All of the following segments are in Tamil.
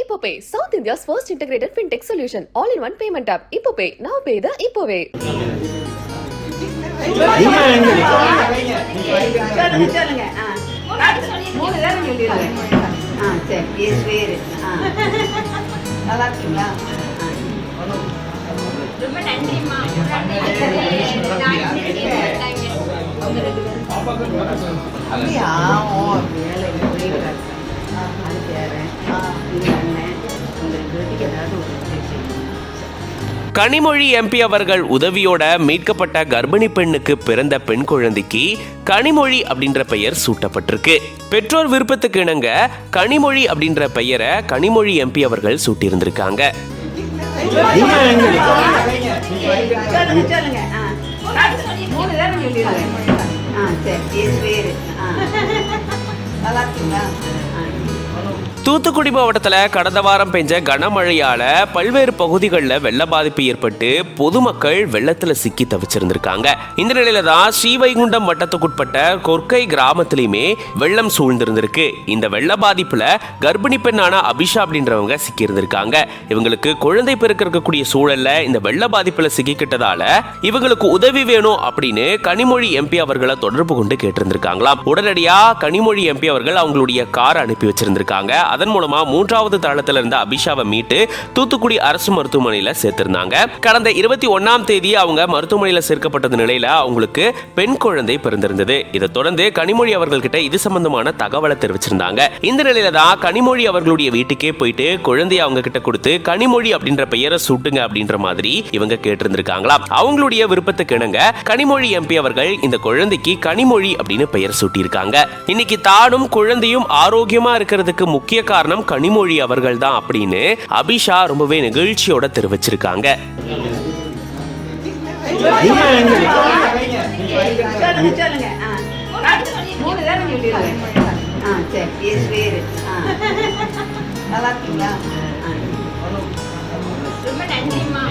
Ipopay, South India's first integrated fintech solution, all-in-one payment app. Ipopay, now pay the Ipopay. ரொம்ப நன்றிம்மா. கனிமொழி எம்பி அவர்கள் உதவியோட மீட்கப்பட்ட கர்ப்பிணி பெண்ணுக்கு பிறந்த பெண் குழந்தைக்கு கனிமொழி அப்படின்ற பெயர் சூட்டப்பட்டிருக்கு. பெற்றோர் விருப்பத்துக்கு இணங்க கனிமொழி அப்படின்ற பெயரை கனிமொழி எம்பி அவர்கள் சூட்டியிருந்திருக்காங்க. தூத்துக்குடி மாவட்டத்தில் கடந்த வாரம் பெஞ்ச கனமழையால பல்வேறு பகுதிகளில் வெள்ள பாதிப்பு ஏற்பட்டு பொதுமக்கள் வெள்ளத்தில் சிக்கி தவிச்சிருந்திருக்காங்க. இந்த நிலையில தான் ஸ்ரீவைகுண்டம் வட்டத்துக்குட்பட்ட கொர்க்கை கிராமத்திலுமே வெள்ளம் சூழ்ந்திருந்திருக்கு. இந்த வெள்ள பாதிப்புல கர்ப்பிணி பெண்ணான அபிஷா அப்படின்றவங்க சிக்கி இருந்திருக்காங்க. இவங்களுக்கு குழந்தை பிறக்கக்கூடிய சூழல்ல இந்த வெள்ள பாதிப்புல சிக்கிக்கிட்டதால இவங்களுக்கு உதவி வேணும் அப்படின்னு கனிமொழி எம்பி அவர்களை தொடர்பு கொண்டு கேட்டிருந்திருக்காங்களாம். உடனடியா கனிமொழி எம்பி அவர்கள் அவங்களுடைய கார் அனுப்பி வச்சிருந்திருக்காங்க. அதன் மூலமா 3வது தளத்துல இருந்த அபிஷாவை மீட்டு தூத்துக்குடி அரசு மருத்துவமனையில சேர்த்திருந்தாங்க. கடந்த 21ஆம் தேதி அவங்க மருத்துவமனையில சேர்க்கப்பட்டது நிலையில அவங்களுக்கு பெண் குழந்தை பிறந்திருந்தது. இதை தொடர்ந்து கனிமொழி அவர்கள் கிட்ட இது சம்பந்தமான தகவலை தெரிவிச்சிருந்தாங்க. இந்த நிலையில தான் கனிமொழி அவர்களுடைய வீட்டுக்கே போயிட்டு குழந்தைய அவங்க கிட்ட கொடுத்து கனிமொழி அப்படின்ற பெயரை சூட்டுங்க அப்படின்ற மாதிரி இவங்க கேட்டிருந்திருக்காங்களாம். அவங்களுடைய விருப்பத்துக்கு இணங்க கனிமொழி எம்பி அவர்கள் இந்த குழந்தைக்கு கனிமொழி அப்படின்னு பெயர் சூட்டியிருக்காங்க. இன்னைக்கு தானும் குழந்தையும் ஆரோக்கியமா இருக்கிறதுக்கு முக்கிய காரணம் கனிமொழி அவர்கள் தான் அப்படின்னு அபிஷா ரொம்பவே நெகிழ்ச்சியோட தெரிவிச்சிருக்காங்க. ரொம்ப நன்றிம்மா.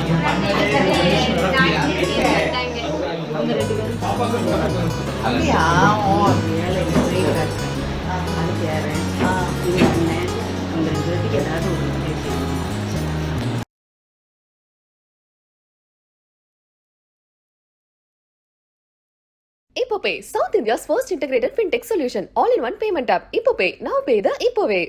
Ipopay, South India's first integrated fintech solution, all-in-one payment app. Ipopay, now pay the Ipopay.